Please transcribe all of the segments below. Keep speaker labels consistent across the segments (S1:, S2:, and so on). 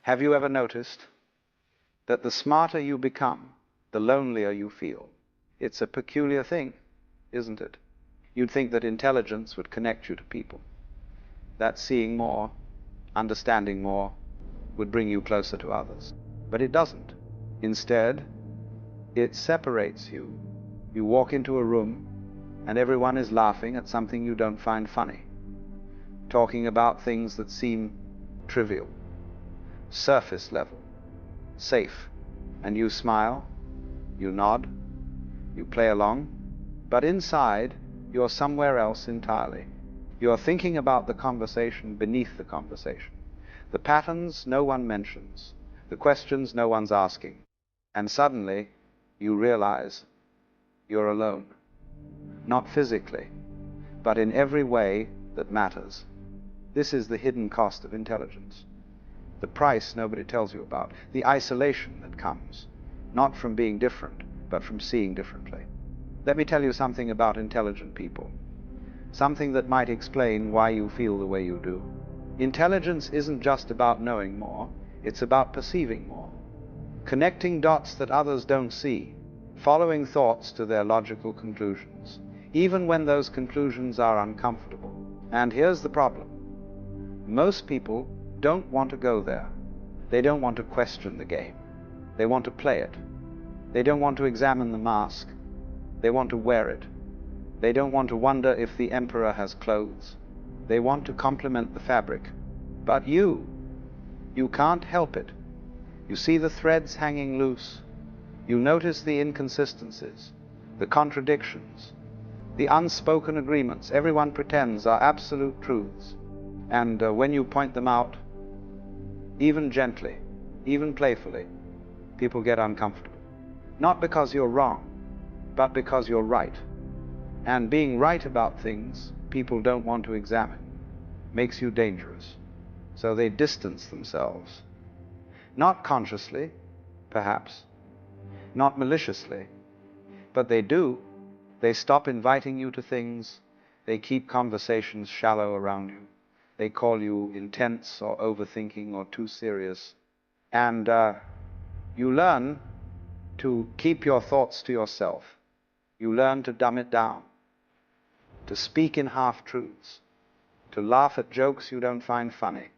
S1: Have you ever noticed that the smarter you become, the lonelier you feel? It's a peculiar thing, isn't it? You'd think that intelligence would connect you to people, that seeing more, understanding more, would bring you closer to others. But it doesn't. Instead, it separates you. You walk into a room, and everyone is laughing at something you don't find funny, talking about things that seem trivial, surface level, safe. And you smile, you nod, you play along, but inside, you're somewhere else entirely. You're thinking about the conversation beneath the conversation, the patterns no one mentions, the questions no one's asking. And suddenly, you realize you're alone. Not physically, but in every way that matters. This is the hidden cost of intelligence. The price nobody tells you about. The isolation that comes, not from being different, but from seeing differently. Let me tell you something about intelligent people. Something that might explain why you feel the way you do. Intelligence isn't just about knowing more, it's about perceiving more. Connecting dots that others don't see, following thoughts to their logical conclusions, even when those conclusions are uncomfortable. And here's the problem. Most people don't want to go there. They don't want to question the game. They want to play it. They don't want to examine the mask. They want to wear it. They don't want to wonder if the emperor has clothes. They want to complement the fabric. But you can't help it. You see the threads hanging loose. You notice the inconsistencies, the contradictions, the unspoken agreements everyone pretends are absolute truths. And when you point them out, even gently, even playfully, people get uncomfortable. Not because you're wrong, but because you're right. And being right about things people don't want to examine makes you dangerous. So they distance themselves. Not consciously, perhaps, not maliciously, but they do. They stop inviting you to things. They keep conversations shallow around you. They call you intense or overthinking or too serious. And you learn to keep your thoughts to yourself. You learn to dumb it down, to speak in half-truths, to laugh at jokes you don't find funny,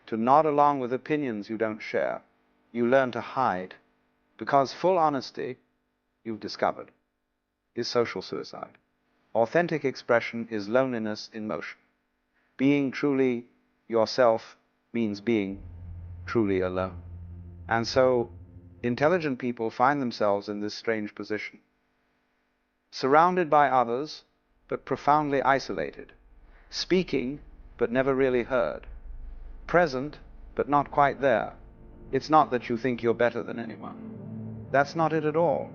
S1: to nod along with opinions you don't share. You learn to hide, because full honesty, you've discovered, is social suicide. Authentic expression is loneliness in motion. Being truly yourself means being truly alone. And so, intelligent people find themselves in this strange position. Surrounded by others, but profoundly isolated. Speaking, but never really heard. Present, but not quite there. It's not that you think you're better than anyone. That's not it at all.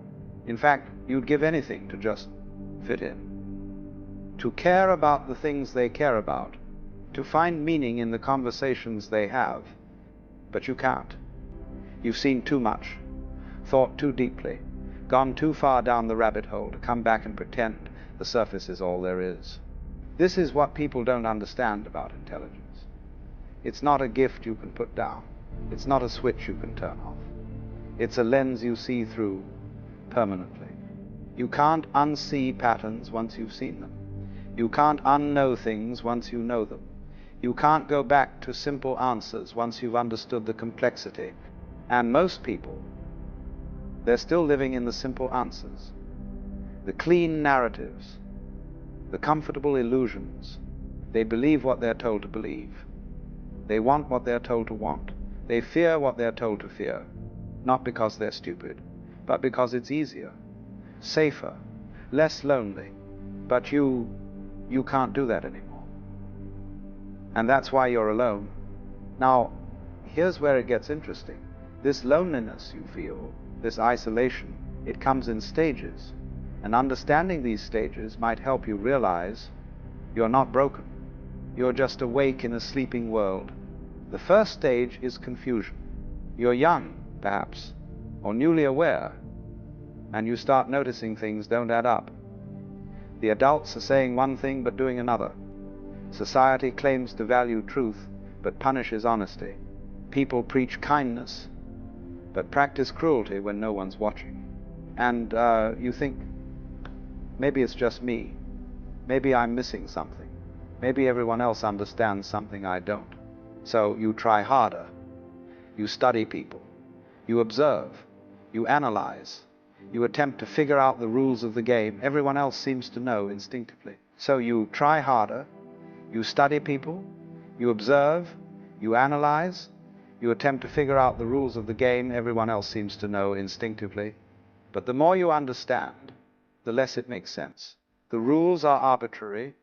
S1: In fact, you'd give anything to just fit in. To care about the things they care about. To find meaning in the conversations they have. But you can't. You've seen too much, thought too deeply, gone too far down the rabbit hole to come back and pretend the surface is all there is. This is what people don't understand about intelligence. It's not a gift you can put down. It's not a switch you can turn off. It's a lens you see through permanently. You can't unsee patterns once you've seen them. You can't unknow things once you know them. You can't go back to simple answers once you've understood the complexity. And most people, they're still living in the simple answers, the clean narratives, the comfortable illusions. They believe what they're told to believe. They want what they're told to want. They fear what they're told to fear, not because they're stupid, but because it's easier, safer, less lonely. But you can't do that anymore. And that's why you're alone. Now, here's where it gets interesting. This loneliness you feel, this isolation, it comes in stages. And understanding these stages might help you realize you're not broken. You're just awake in a sleeping world. The first stage is confusion. You're young, perhaps, or newly aware, and you start noticing things don't add up. The adults are saying one thing but doing another. Society claims to value truth but punishes honesty. People preach kindness, but practice cruelty when no one's watching. And you think, maybe it's just me. Maybe I'm missing something. Maybe everyone else understands something I don't. So you try harder. You study people. You observe. You analyze. You attempt to figure out the rules of the game everyone else seems to know instinctively. So you try harder. You study people. You observe. You analyze. You attempt to figure out the rules of the game everyone else seems to know instinctively. But the more you understand, the less it makes sense. The rules are arbitrary,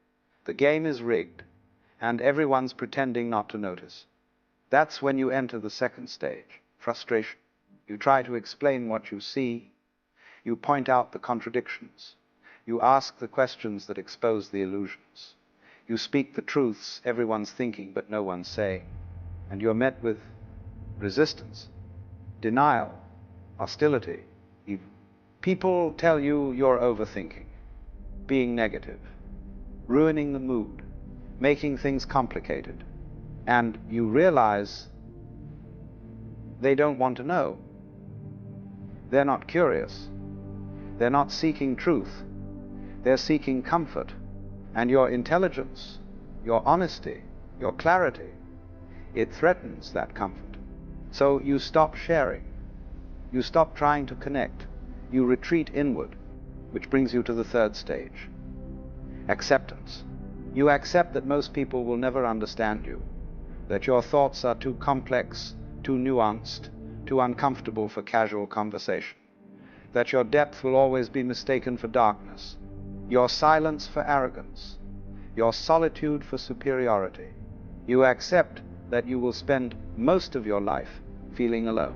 S1: the game is rigged, and everyone's pretending not to notice. That's when you enter the second stage, frustration. You try to explain what you see. You point out the contradictions. You ask the questions that expose the illusions. You speak the truths everyone's thinking but no one's saying. And you're met with resistance, denial, hostility, even. People tell you you're overthinking, being negative, ruining the mood, making things complicated. And you realize they don't want to know. They're not curious. They're not seeking truth. They're seeking comfort. And your intelligence, your honesty, your clarity, it threatens that comfort. So you stop sharing. You stop trying to connect. You retreat inward, which brings you to the third stage, acceptance. You accept that most people will never understand you, that your thoughts are too complex, too nuanced, too uncomfortable for casual conversation, that your depth will always be mistaken for darkness, your silence for arrogance, your solitude for superiority. You accept that you will spend most of your life feeling alone,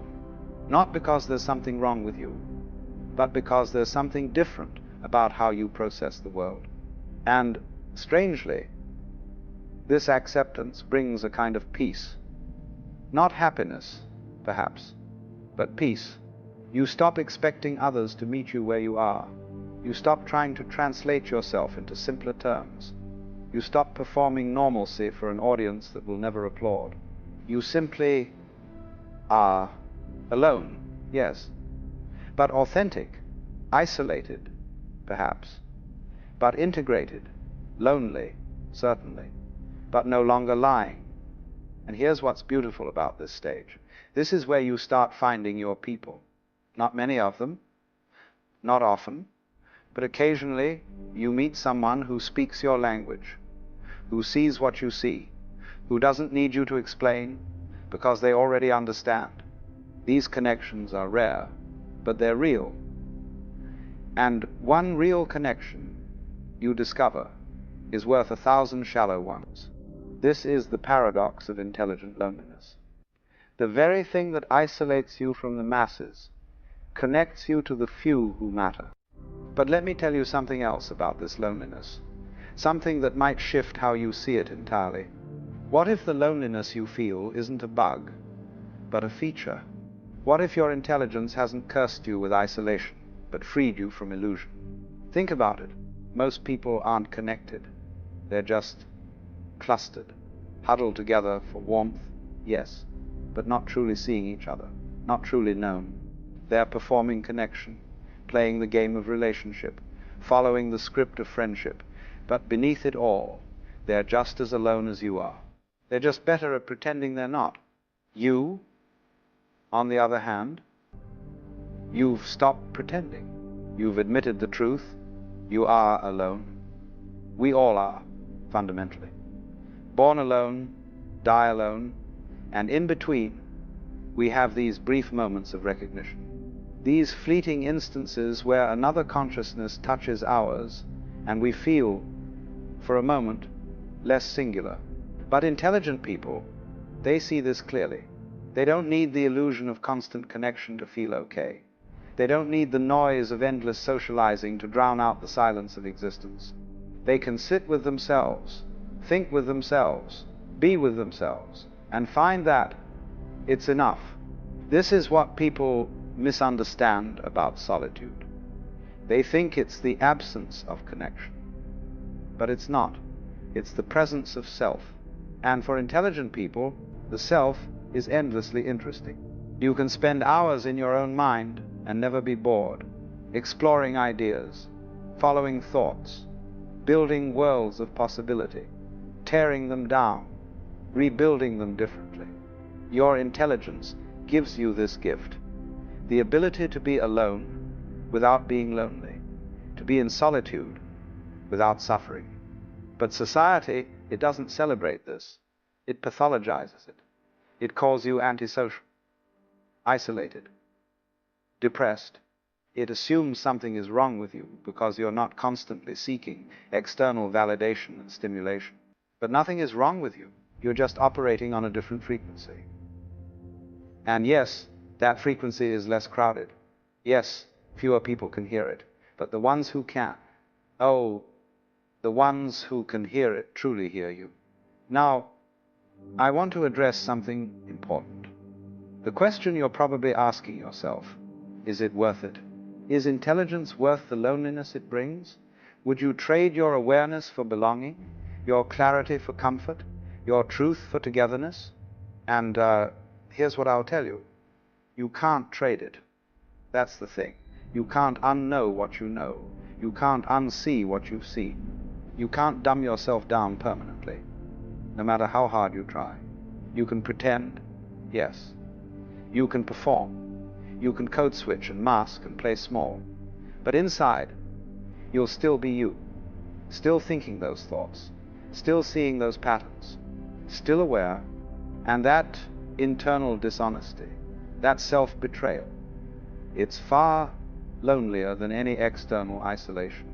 S1: not because there's something wrong with you, but because there's something different about how you process the world. And strangely, this acceptance brings a kind of peace. Not happiness, perhaps, but peace. You stop expecting others to meet you where you are. You stop trying to translate yourself into simpler terms. You stop performing normalcy for an audience that will never applaud. You simply are alone, yes, but authentic, isolated, perhaps, but integrated, lonely, certainly, but no longer lying. And here's what's beautiful about this stage. This is where you start finding your people. Not many of them, not often, but occasionally you meet someone who speaks your language, who sees what you see, who doesn't need you to explain because they already understand. These connections are rare, but they're real. And one real connection, you discover, is worth 1,000 shallow ones. This is the paradox of intelligent loneliness. The very thing that isolates you from the masses connects you to the few who matter. But let me tell you something else about this loneliness, something that might shift how you see it entirely. What if the loneliness you feel isn't a bug, but a feature? What if your intelligence hasn't cursed you with isolation, but freed you from illusion? Think about it. Most people aren't connected. They're just clustered, huddled together for warmth, yes, but not truly seeing each other, not truly known. They're performing connection, playing the game of relationship, following the script of friendship, but beneath it all, they're just as alone as you are. They're just better at pretending they're not. You, on the other hand, you've stopped pretending. You've admitted the truth. You are alone. We all are, fundamentally. Born alone, die alone, and in between, we have these brief moments of recognition. These fleeting instances where another consciousness touches ours, and we feel, for a moment, less singular. But intelligent people, they see this clearly. They don't need the illusion of constant connection to feel okay. They don't need the noise of endless socializing to drown out the silence of existence. They can sit with themselves, think with themselves, be with themselves, and find that it's enough. This is what people misunderstand about solitude. They think it's the absence of connection. But it's not. It's the presence of self. And for intelligent people, the self is endlessly interesting. You can spend hours in your own mind and never be bored, exploring ideas, following thoughts, building worlds of possibility, tearing them down, rebuilding them differently. Your intelligence gives you this gift, the ability to be alone without being lonely, to be in solitude without suffering. But society, it doesn't celebrate this. It pathologizes it. It calls you antisocial, isolated, depressed. It assumes something is wrong with you because you're not constantly seeking external validation and stimulation. But nothing is wrong with you. You're just operating on a different frequency. And yes, that frequency is less crowded. Yes, fewer people can hear it. But the ones who can, oh, the ones who can hear it truly hear you. Now, I want to address something important. The question you're probably asking yourself, is it worth it? Is intelligence worth the loneliness it brings? Would you trade your awareness for belonging, your clarity for comfort, your truth for togetherness? And here's what I'll tell you. You can't trade it. That's the thing. You can't unknow what you know. You can't unsee what you've seen. You can't dumb yourself down permanently, no matter how hard you try. You can pretend, yes. You can perform. You can code switch and mask and play small. But inside, you'll still be you, still thinking those thoughts, still seeing those patterns, still aware, and that internal dishonesty, that self-betrayal, it's far lonelier than any external isolation.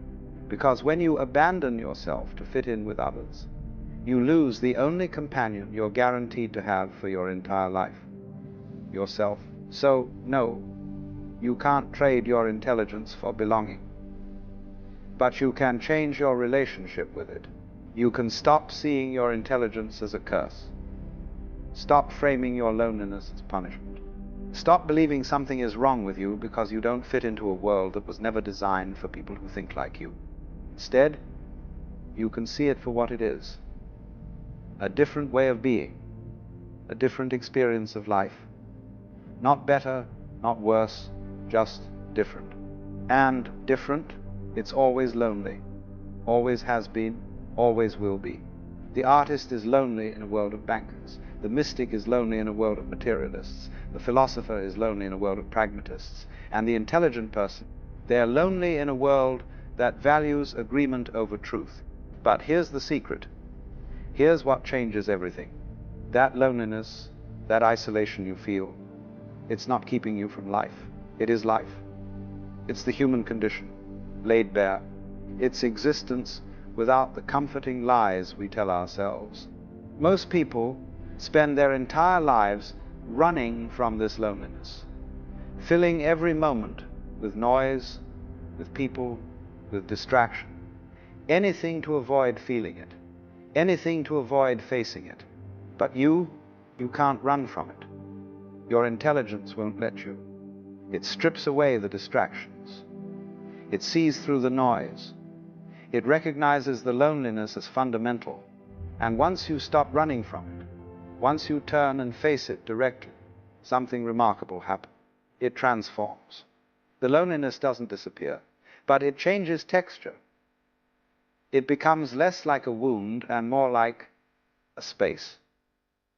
S1: Because when you abandon yourself to fit in with others, you lose the only companion you're guaranteed to have for your entire life, yourself. So, no, you can't trade your intelligence for belonging. But you can change your relationship with it. You can stop seeing your intelligence as a curse. Stop framing your loneliness as punishment. Stop believing something is wrong with you because you don't fit into a world that was never designed for people who think like you. Instead, you can see it for what it is. A different way of being, a different experience of life. Not better, not worse, just different. And different, it's always lonely. Always has been, always will be. The artist is lonely in a world of bankers. The mystic is lonely in a world of materialists. The philosopher is lonely in a world of pragmatists. And the intelligent person, they're lonely in a world that values agreement over truth. But here's the secret. Here's what changes everything. That loneliness, that isolation you feel, it's not keeping you from life. It is life. It's the human condition, laid bare. It's existence without the comforting lies we tell ourselves. Most people spend their entire lives running from this loneliness, filling every moment with noise, with people, with distraction. Anything to avoid feeling it, anything to avoid facing it. But you can't run from it. Your intelligence won't let you. It strips away the distractions. It sees through the noise. It recognizes the loneliness as fundamental. And once you stop running from it, once you turn and face it directly, something remarkable happens. It transforms. The loneliness doesn't disappear, but it changes texture. It becomes less like a wound and more like a space.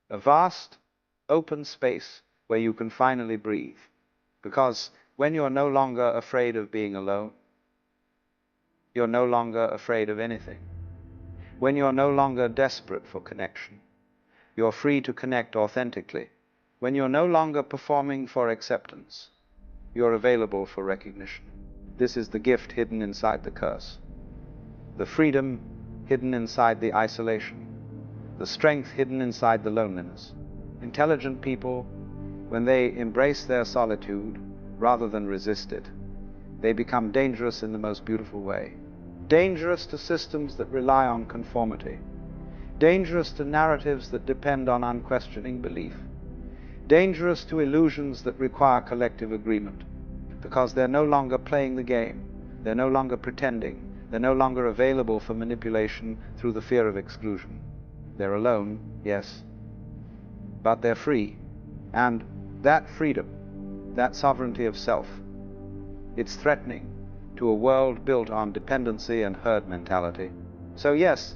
S1: A vast, open space where you can finally breathe. Because when you're no longer afraid of being alone, you're no longer afraid of anything. When you're no longer desperate for connection, you're free to connect authentically. When you're no longer performing for acceptance, you're available for recognition. This is the gift hidden inside the curse. The freedom hidden inside the isolation. The strength hidden inside the loneliness. Intelligent people, when they embrace their solitude rather than resist it, they become dangerous in the most beautiful way. Dangerous to systems that rely on conformity. Dangerous to narratives that depend on unquestioning belief. Dangerous to illusions that require collective agreement, because they're no longer playing the game. They're no longer pretending. They're no longer available for manipulation through the fear of exclusion. They're alone, yes, but they're free. And that freedom, that sovereignty of self, it's threatening to a world built on dependency and herd mentality. So yes,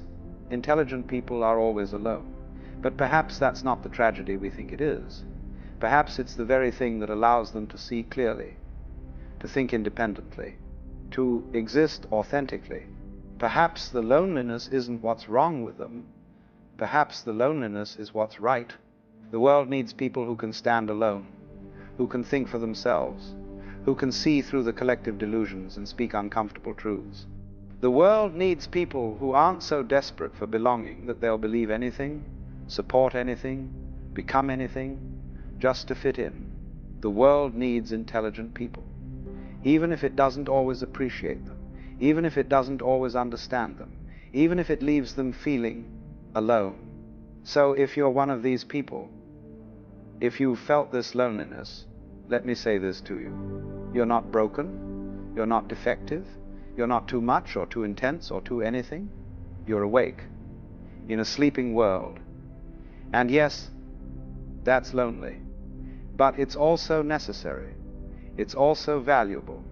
S1: intelligent people are always alone. But perhaps that's not the tragedy we think it is. Perhaps it's the very thing that allows them to see clearly, to think independently, to exist authentically. Perhaps the loneliness isn't what's wrong with them. Perhaps the loneliness is what's right. The world needs people who can stand alone, who can think for themselves, who can see through the collective delusions and speak uncomfortable truths. The world needs people who aren't so desperate for belonging that they'll believe anything, support anything, become anything, just to fit in. The world needs intelligent people, even if it doesn't always appreciate them, even if it doesn't always understand them, even if it leaves them feeling alone. So if you're one of these people, if you've felt this loneliness, let me say this to you. You're not broken, you're not defective, you're not too much or too intense or too anything. You're awake in a sleeping world. And yes, that's lonely, but it's also necessary. It's also valuable.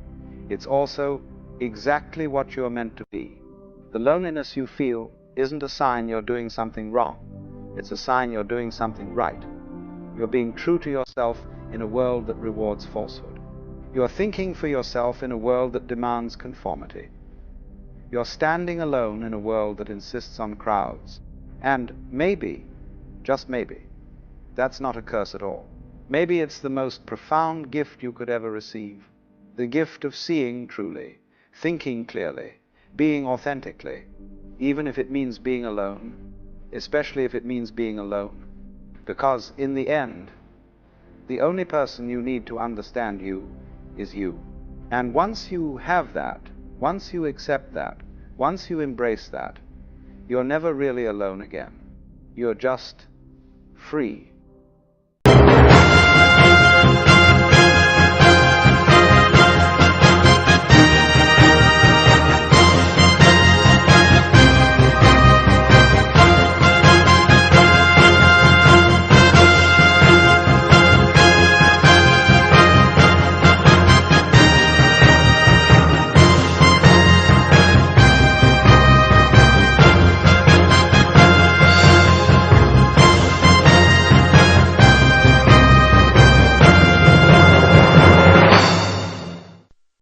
S1: It's also exactly what you're meant to be. The loneliness you feel isn't a sign you're doing something wrong. It's a sign you're doing something right. You're being true to yourself in a world that rewards falsehood. You're thinking for yourself in a world that demands conformity. You're standing alone in a world that insists on crowds. And maybe, just maybe, that's not a curse at all. Maybe it's the most profound gift you could ever receive. The gift of seeing truly, thinking clearly, being authentically, even if it means being alone, especially if it means being alone. Because in the end, the only person you need to understand you is you. And once you have that, once you accept that, once you embrace that, you're never really alone again. You're just free.